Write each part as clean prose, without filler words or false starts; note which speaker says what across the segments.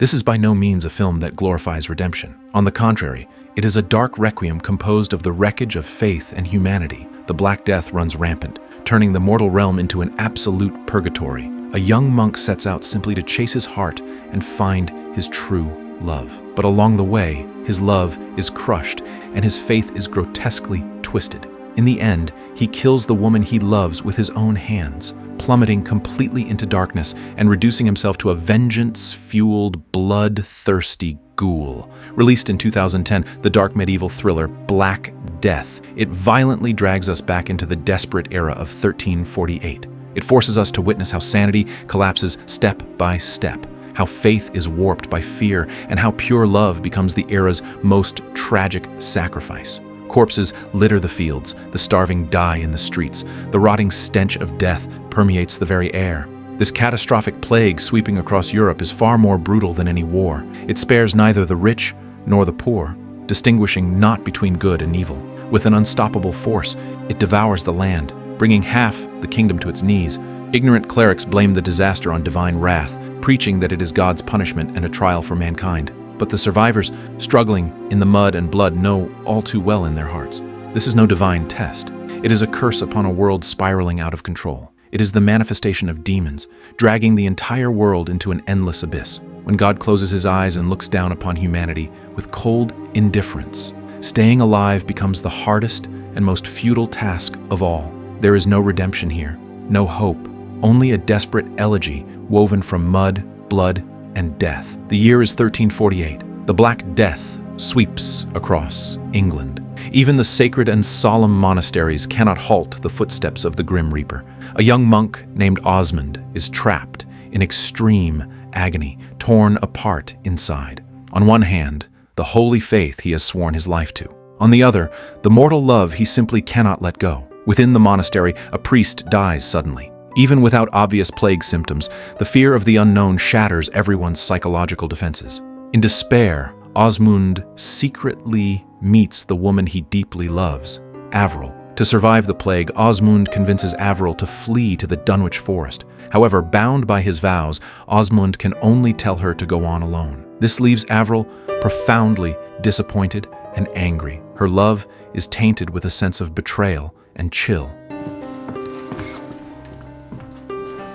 Speaker 1: This is by no means a film that glorifies redemption. On the contrary, it is a dark requiem composed of the wreckage of faith and humanity. The Black Death runs rampant, turning the mortal realm into an absolute purgatory. A young monk sets out simply to chase his heart and find his true love. But along the way, his love is crushed and his faith is grotesquely twisted. In the end, he kills the woman he loves with his own hands, plummeting completely into darkness and reducing himself to a vengeance-fueled, bloodthirsty ghoul. Released in 2010, the dark medieval thriller Black Death, it violently drags us back into the desperate era of 1348. It forces us to witness how sanity collapses step by step, how faith is warped by fear, and how pure love becomes the era's most tragic sacrifice. Corpses litter the fields, the starving die in the streets, the rotting stench of death permeates the very air. This catastrophic plague sweeping across Europe is far more brutal than any war. It spares neither the rich nor the poor, distinguishing not between good and evil. With an unstoppable force, it devours the land, bringing half the kingdom to its knees. Ignorant clerics blame the disaster on divine wrath, preaching that it is God's punishment and a trial for mankind. But the survivors, struggling in the mud and blood, know all too well in their hearts. This is no divine test. It is a curse upon a world spiraling out of control. It is the manifestation of demons, dragging the entire world into an endless abyss. When God closes his eyes and looks down upon humanity with cold indifference, staying alive becomes the hardest and most futile task of all. There is no redemption here, no hope, only a desperate elegy woven from mud, blood, and death. The year is 1348. The Black Death sweeps across England. Even the sacred and solemn monasteries cannot halt the footsteps of the Grim Reaper. A young monk named Osmond is trapped in extreme agony, torn apart inside. On one hand, the holy faith he has sworn his life to. On the other, the mortal love he simply cannot let go. Within the monastery, a priest dies suddenly. Even without obvious plague symptoms, the fear of the unknown shatters everyone's psychological defenses. In despair, Osmund secretly meets the woman he deeply loves, Avril. To survive the plague, Osmund convinces Avril to flee to the Dunwich forest. However, bound by his vows, Osmund can only tell her to go on alone. This leaves Avril profoundly disappointed and angry. Her love is tainted with a sense of betrayal and chill.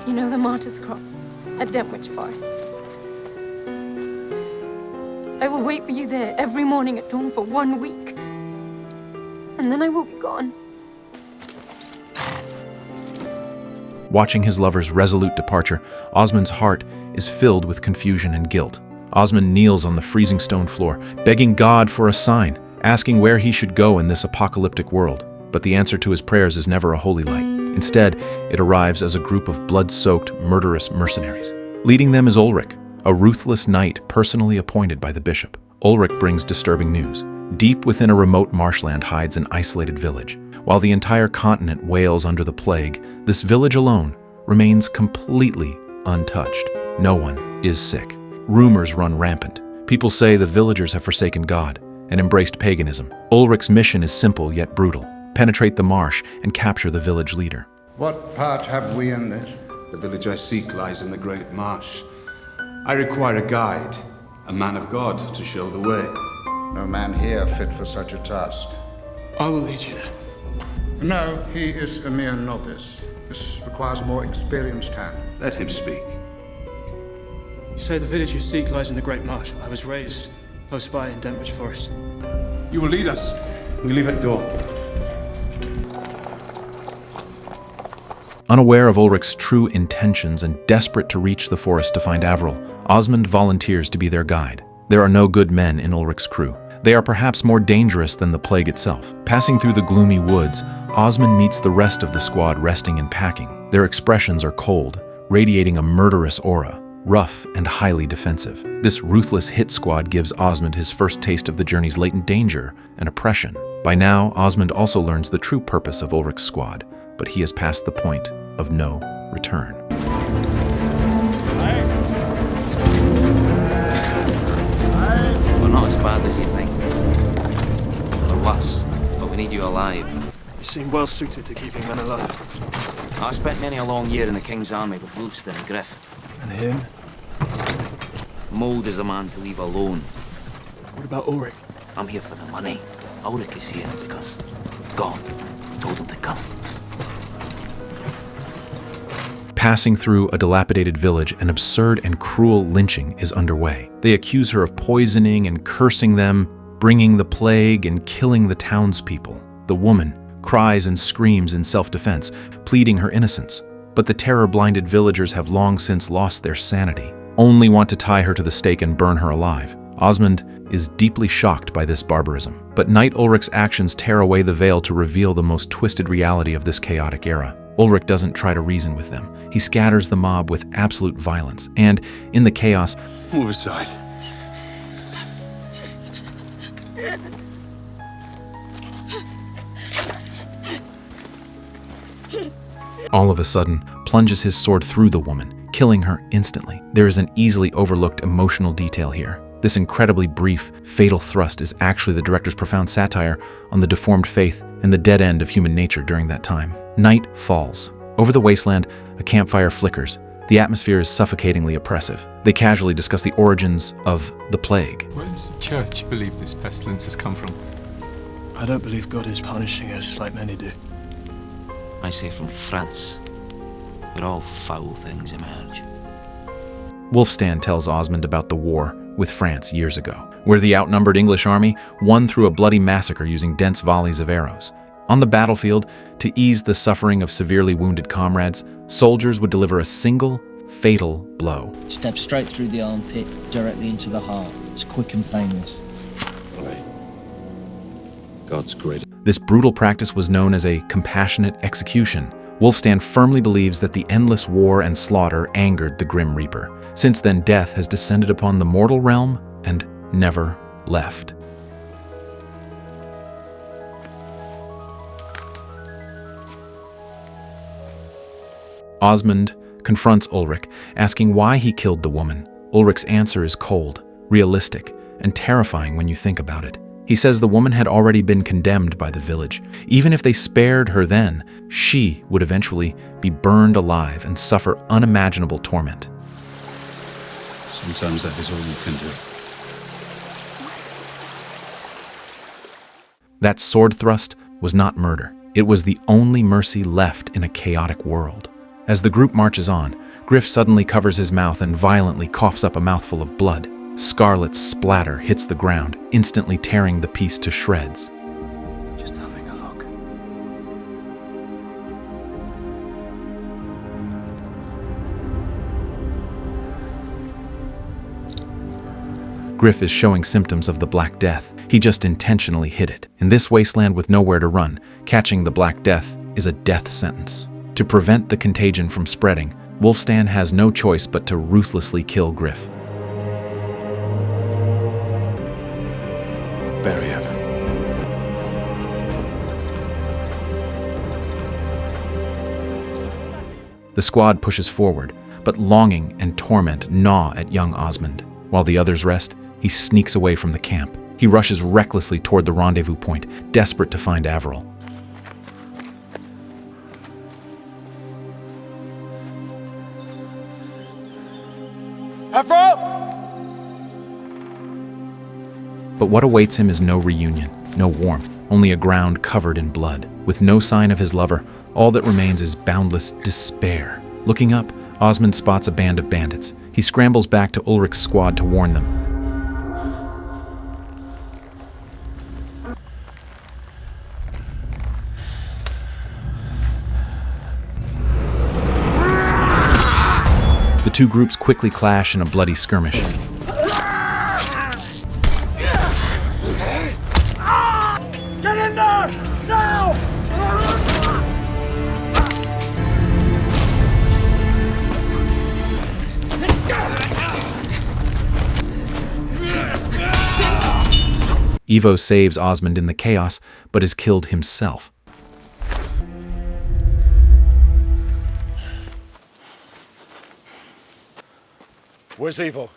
Speaker 2: You know the Martyr's Cross at Dunwich Forest? I will wait for you there every morning at dawn for 1 week. And then I will be gone.
Speaker 1: Watching his lover's resolute departure, Osmund's heart is filled with confusion and guilt. Osmund kneels on the freezing stone floor, begging God for a sign, asking where he should go in this apocalyptic world. But the answer to his prayers is never a holy light. Instead, it arrives as a group of blood-soaked, murderous mercenaries. Leading them is Ulrich, a ruthless knight personally appointed by the bishop. Ulrich brings disturbing news. Deep within a remote marshland hides an isolated village. While the entire continent wails under the plague, this village alone remains completely untouched. No one is sick. Rumors run rampant. People say the villagers have forsaken God and embraced paganism. Ulrich's mission is simple yet brutal. Penetrate the marsh and capture the village leader.
Speaker 3: What part have we in this?
Speaker 4: The village I seek lies in the great marsh. I require a guide, a man of God, to show the way.
Speaker 3: No man here fit for such a task.
Speaker 5: I will lead you there.
Speaker 3: No, he is a mere novice. This requires a more experienced hand.
Speaker 4: Let him speak.
Speaker 5: You say the village you seek lies in the great marsh. I was raised close by in Dunwich Forest.
Speaker 4: You will lead us. We leave at dawn.
Speaker 1: Unaware of Ulrich's true intentions and desperate to reach the forest to find Avril, Osmund volunteers to be their guide. There are no good men in Ulrich's crew. They are perhaps more dangerous than the plague itself. Passing through the gloomy woods, Osmund meets the rest of the squad resting and packing. Their expressions are cold, radiating a murderous aura, rough and highly defensive. This ruthless hit squad gives Osmund his first taste of the journey's latent danger and oppression. By now, Osmund also learns the true purpose of Ulrich's squad, but he has passed the point of no return.
Speaker 6: We're not as bad as you think. We're worse, but we need you alive.
Speaker 5: You seem well suited to keeping men alive.
Speaker 6: I spent many a long year in the King's army with Wolfston and Griff.
Speaker 5: And him?
Speaker 6: Mold is a man to leave alone.
Speaker 5: What about Ulrich?
Speaker 6: I'm here for the money. Ulrich is here because God told him to come.
Speaker 1: Passing through a dilapidated village, an absurd and cruel lynching is underway. They accuse her of poisoning and cursing them, bringing the plague and killing the townspeople. The woman cries and screams in self-defense, pleading her innocence. But the terror-blinded villagers have long since lost their sanity, only want to tie her to the stake and burn her alive. Osmond is deeply shocked by this barbarism, but Knight Ulrich's actions tear away the veil to reveal the most twisted reality of this chaotic era. Ulrich doesn't try to reason with them. He scatters the mob with absolute violence, and in the chaos,
Speaker 4: Move aside.
Speaker 1: all of a sudden plunges his sword through the woman, killing her instantly. There is an easily overlooked emotional detail here. This incredibly brief, fatal thrust is actually the director's profound satire on the deformed faith and the dead end of human nature during that time. Night falls. Over the wasteland, a campfire flickers. The atmosphere is suffocatingly oppressive. They casually discuss the origins of the plague.
Speaker 7: Where does the church believe this pestilence has come from?
Speaker 5: I don't believe God is punishing us like many do.
Speaker 6: I say from France, where all foul things emerge.
Speaker 1: Wulfstan tells Osmond about the war with France years ago, where the outnumbered English army won through a bloody massacre using dense volleys of arrows. On the battlefield, to ease the suffering of severely wounded comrades, soldiers would deliver a single, fatal blow.
Speaker 8: Step straight through the armpit, directly into the heart. It's quick and painless.
Speaker 4: Right. God's great.
Speaker 1: This brutal practice was known as a compassionate execution. Wulfstan firmly believes that the endless war and slaughter angered the Grim Reaper. Since then, death has descended upon the mortal realm and never left. Osmond confronts Ulrich, asking why he killed the woman. Ulrich's answer is cold, realistic, and terrifying when you think about it. He says the woman had already been condemned by the village. Even if they spared her then, she would eventually be burned alive and suffer unimaginable torment.
Speaker 4: Sometimes that is all you can do.
Speaker 1: That sword thrust was not murder. It was the only mercy left in a chaotic world. As the group marches on, Griff suddenly covers his mouth and violently coughs up a mouthful of blood. Scarlet splatter hits the ground, instantly tearing the piece to shreds.
Speaker 6: Just having a look.
Speaker 1: Griff is showing symptoms of the Black Death. He just intentionally hid it. In this wasteland with nowhere to run, catching the Black Death is a death sentence. To prevent the contagion from spreading, Wulfstan has no choice but to ruthlessly kill Griff.
Speaker 4: Bury him.
Speaker 1: The squad pushes forward, but longing and torment gnaw at young Osmond. While the others rest, he sneaks away from the camp. He rushes recklessly toward the rendezvous point, desperate to find Averil. But what awaits him is no reunion, no warmth, only a ground covered in blood. With no sign of his lover, all that remains is boundless despair. Looking up, Osmond spots a band of bandits. He scrambles back to Ulrich's squad to warn them. The two groups quickly clash in a bloody skirmish. Ivo saves Osmond in the chaos, but is killed himself.
Speaker 9: Where's Ivo?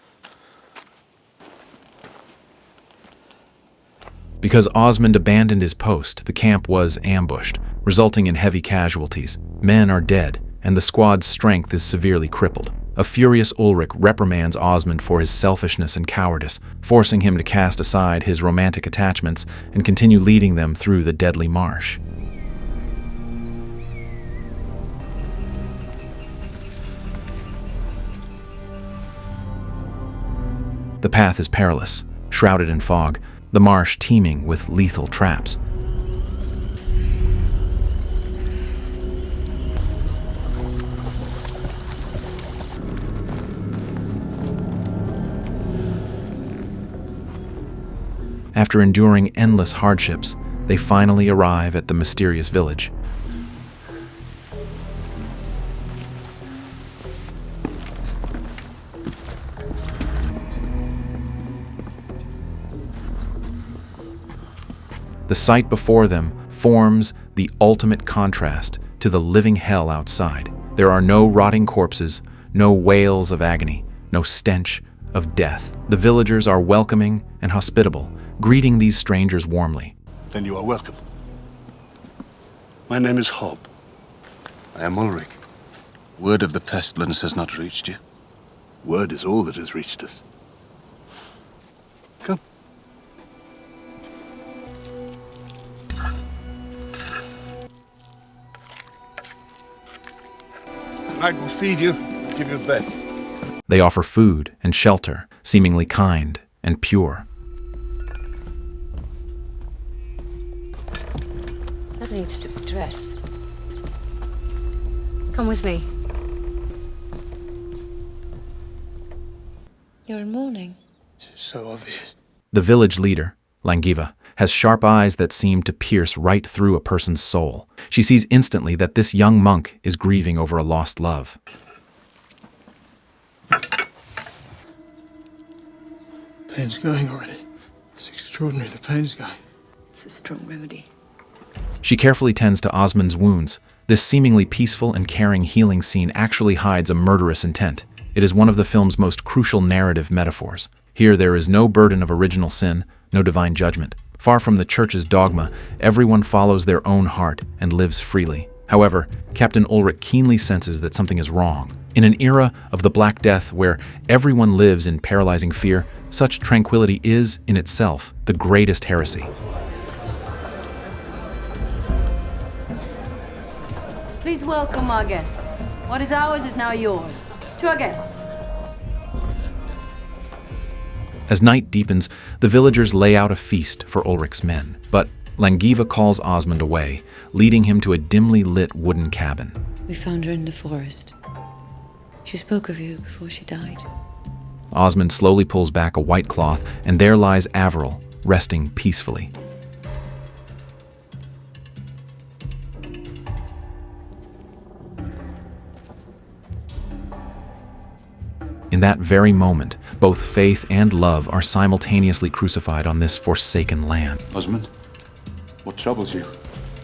Speaker 1: Because Osmond abandoned his post, the camp was ambushed, resulting in heavy casualties. Men are dead, and the squad's strength is severely crippled. A furious Ulrich reprimands Osmond for his selfishness and cowardice, forcing him to cast aside his romantic attachments and continue leading them through the deadly marsh. The path is perilous, shrouded in fog, the marsh teeming with lethal traps. After enduring endless hardships, they finally arrive at the mysterious village. The sight before them forms the ultimate contrast to the living hell outside. There are no rotting corpses, no wails of agony, no stench of death. The villagers are welcoming and hospitable, greeting these strangers warmly.
Speaker 10: Then you are welcome. My name is Hob. I am Ulrich. Word of the pestilence has not reached you. Word is all that has reached us. Come. I will feed you and give you a bed.
Speaker 1: They offer food and shelter, seemingly kind and pure.
Speaker 2: That needs to be dressed. Come with me. You're in mourning.
Speaker 5: It's so obvious.
Speaker 1: The village leader, Langiva, has sharp eyes that seem to pierce right through a person's soul. She sees instantly that this young monk is grieving over a lost love.
Speaker 5: Pain's going already. It's extraordinary, the pain's going.
Speaker 2: It's a strong remedy.
Speaker 1: She carefully tends to Osmond's wounds. This seemingly peaceful and caring healing scene actually hides a murderous intent. It is one of the film's most crucial narrative metaphors. Here there is no burden of original sin, no divine judgment. Far from the church's dogma, everyone follows their own heart and lives freely. However, Captain Ulrich keenly senses that something is wrong. In an era of the Black Death where everyone lives in paralyzing fear, such tranquility is, in itself, the greatest heresy.
Speaker 11: Please welcome our guests. What is ours is now yours. To our guests.
Speaker 1: As night deepens, the villagers lay out a feast for Ulrich's men. But Langiva calls Osmond away, leading him to a dimly lit wooden cabin.
Speaker 11: We found her in the forest. She spoke of you before she died.
Speaker 1: Osmond slowly pulls back a white cloth, and there lies Peril, resting peacefully. In that very moment, both faith and love are simultaneously crucified on this forsaken land.
Speaker 4: Osmond, what troubles you?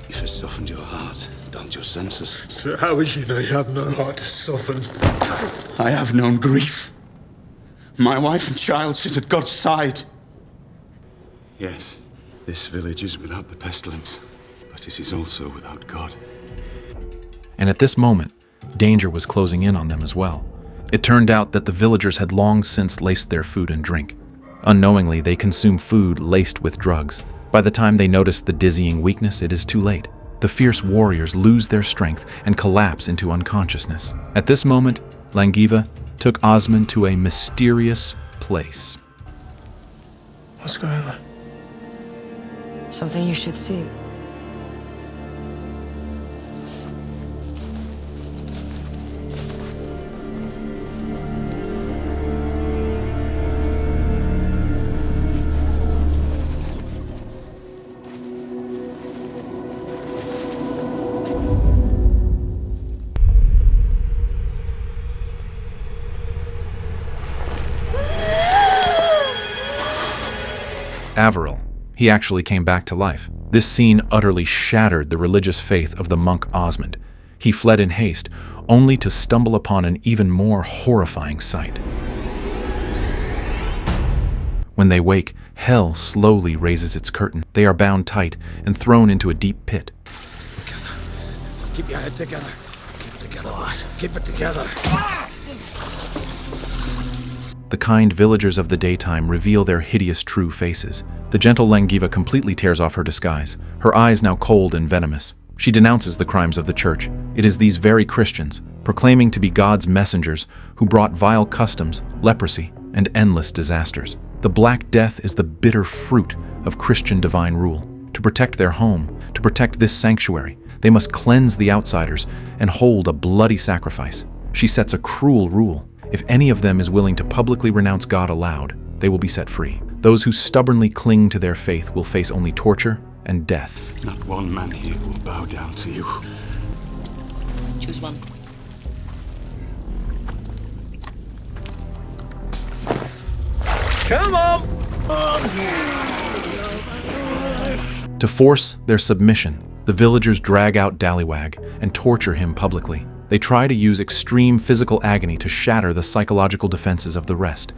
Speaker 4: If it softened your heart, dulled your senses.
Speaker 9: So how is you know you have no heart to soften?
Speaker 4: I have known grief. My wife and child sit at God's side. Yes, this village is without the pestilence, but it is also without God.
Speaker 1: And at this moment, danger was closing in on them as well. It turned out that the villagers had long since laced their food and drink. Unknowingly, they consume food laced with drugs. By the time they notice the dizzying weakness, it is too late. The fierce warriors lose their strength and collapse into unconsciousness. At this moment, Langiva took Osmond to a mysterious place.
Speaker 5: What's going on?
Speaker 11: Something you should see.
Speaker 1: Peril. He actually came back to life. This scene utterly shattered the religious faith of the monk Osmond. He fled in haste, only to stumble upon an even more horrifying sight. When they wake, hell slowly raises its curtain. They are bound tight and thrown into a deep pit.
Speaker 9: Keep your head together. Keep it together, boys. Keep it together.
Speaker 1: the kind villagers of the daytime reveal their hideous true faces. The gentle Langiva completely tears off her disguise, her eyes now cold and venomous. She denounces the crimes of the church. It is these very Christians, proclaiming to be God's messengers, who brought vile customs, leprosy, and endless disasters. The Black Death is the bitter fruit of Christian divine rule. To protect their home, to protect this sanctuary, they must cleanse the outsiders and hold a bloody sacrifice. She sets a cruel rule. If any of them is willing to publicly renounce God aloud, they will be set free. Those who stubbornly cling to their faith will face only torture and death.
Speaker 4: Not one man here will bow down to you.
Speaker 11: Choose one.
Speaker 9: Come on!
Speaker 1: To force their submission, the villagers drag out Dallywag and torture him publicly. They try to use extreme physical agony to shatter the psychological defenses of the rest.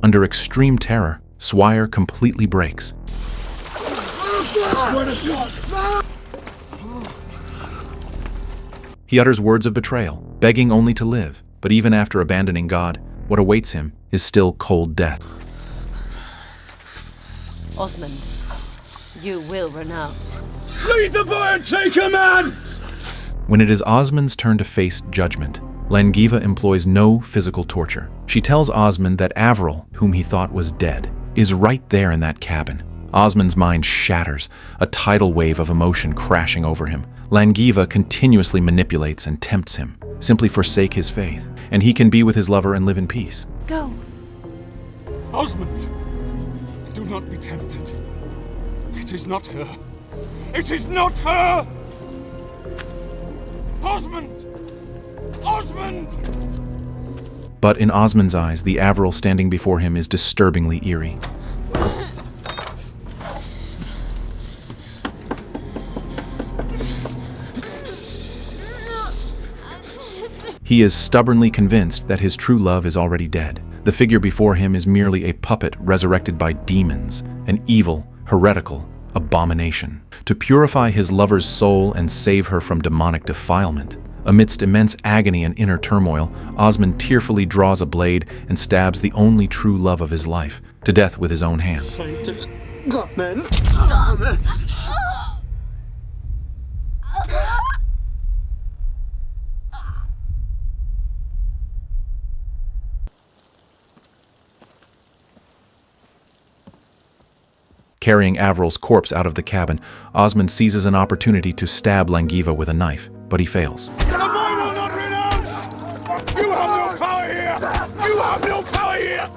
Speaker 1: Under extreme terror, Swire completely breaks. He utters words of betrayal, begging only to live, but even after abandoning God, what awaits him is still cold death.
Speaker 11: Osmond, you will renounce.
Speaker 9: Lead the boy and take him, man!
Speaker 1: When it is Osmond's turn to face judgment, Langiva employs no physical torture. She tells Osmond that Averil, whom he thought was dead, is right there in that cabin. Osmond's mind shatters, a tidal wave of emotion crashing over him. Langiva continuously manipulates and tempts him. Simply forsake his faith, and he can be with his lover and live in peace.
Speaker 11: Go.
Speaker 4: Osmond, do not be tempted. It is not her. It is not her! Osmond! Osmond!
Speaker 1: But in Osmond's eyes, the Averil standing before him is disturbingly eerie. He is stubbornly convinced that his true love is already dead. The figure before him is merely a puppet resurrected by demons, an evil, heretical abomination. To purify his lover's soul and save her from demonic defilement, amidst immense agony and inner turmoil, Osmond tearfully draws a blade and stabs the only true love of his life to death with his own hands.
Speaker 9: God, man.
Speaker 1: Carrying Averil's corpse out of the cabin, Osmond seizes an opportunity to stab Langiva with a knife, but he fails.
Speaker 4: The boy will not renounce! You have no power here! You have no power here!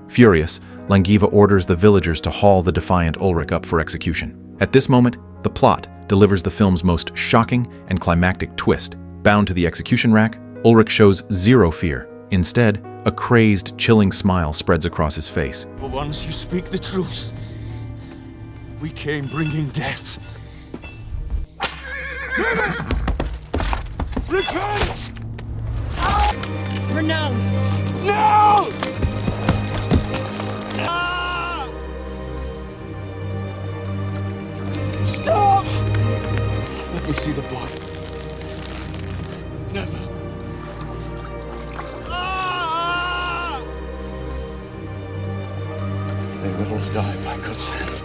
Speaker 1: Furious, Langiva orders the villagers to haul the defiant Ulrich up for execution. At this moment, the plot delivers the film's most shocking and climactic twist. Bound to the execution rack, Ulrich shows zero fear. Instead, a crazed, chilling smile spreads across his face.
Speaker 4: For once you speak the truth. We came bringing death. Repent!
Speaker 11: Renounce!
Speaker 4: No! Stop! Let me see the boy. Never. They will all die by God's hand.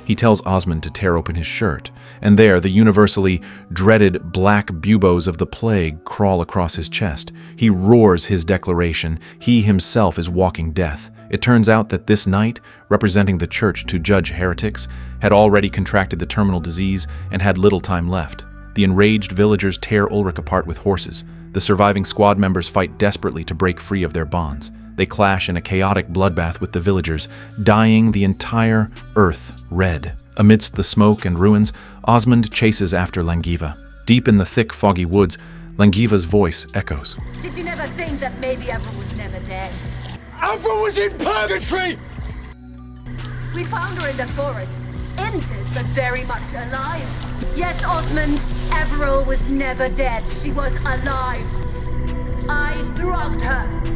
Speaker 1: He tells Osmond to tear open his shirt, and there the universally dreaded black buboes of the plague crawl across his chest. He roars his declaration. He himself is walking death. It turns out that this knight, representing the church to judge heretics, had already contracted the terminal disease and had little time left. The enraged villagers tear Ulrich apart with horses. The surviving squad members fight desperately to break free of their bonds. They clash in a chaotic bloodbath with the villagers, dyeing the entire earth red. Amidst the smoke and ruins, Osmond chases after Langiva. Deep in the thick, foggy woods, Langiva's voice echoes.
Speaker 11: Did you never think that maybe Avril was never dead?
Speaker 4: Avril was in purgatory!
Speaker 11: We found her in the forest, injured but very much alive. Yes, Osmond, Avril was never dead. She was alive. I drugged her.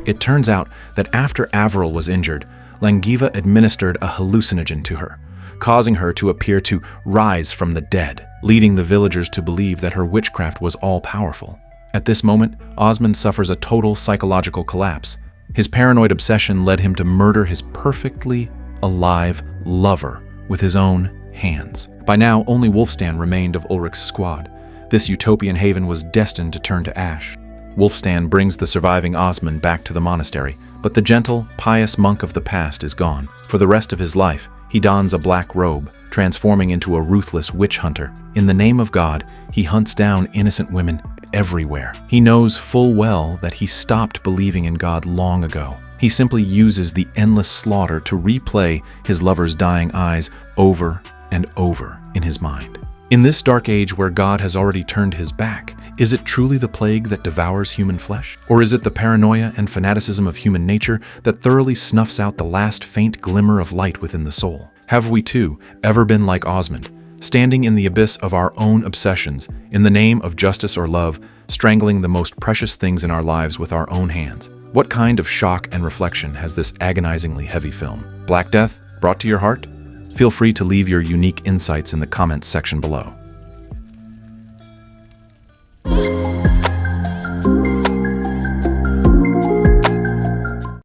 Speaker 1: It turns out that after Averil was injured, Langiva administered a hallucinogen to her. causing her to appear to rise from the dead, leading the villagers to believe that her witchcraft was all-powerful. At this moment, Osmond suffers a total psychological collapse. His paranoid obsession led him to murder his perfectly alive lover with his own hands. By now, only Wulfstan remained of Ulrich's squad. This utopian haven was destined to turn to ash. Wulfstan brings the surviving Osmond back to the monastery, but the gentle, pious monk of the past is gone. For the rest of his life, he dons a black robe, transforming into a ruthless witch hunter. In the name of God, he hunts down innocent women everywhere. He knows full well that he stopped believing in God long ago. He simply uses the endless slaughter to replay his lover's dying eyes over and over in his mind. In this dark age where God has already turned his back, is it truly the plague that devours human flesh? Or is it the paranoia and fanaticism of human nature that thoroughly snuffs out the last faint glimmer of light within the soul? Have we, too, ever been like Osmond, standing in the abyss of our own obsessions, in the name of justice or love, strangling the most precious things in our lives with our own hands? What kind of shock and reflection has this agonizingly heavy film? Black Death brought to your heart? Feel free to leave your unique insights in the comments section below.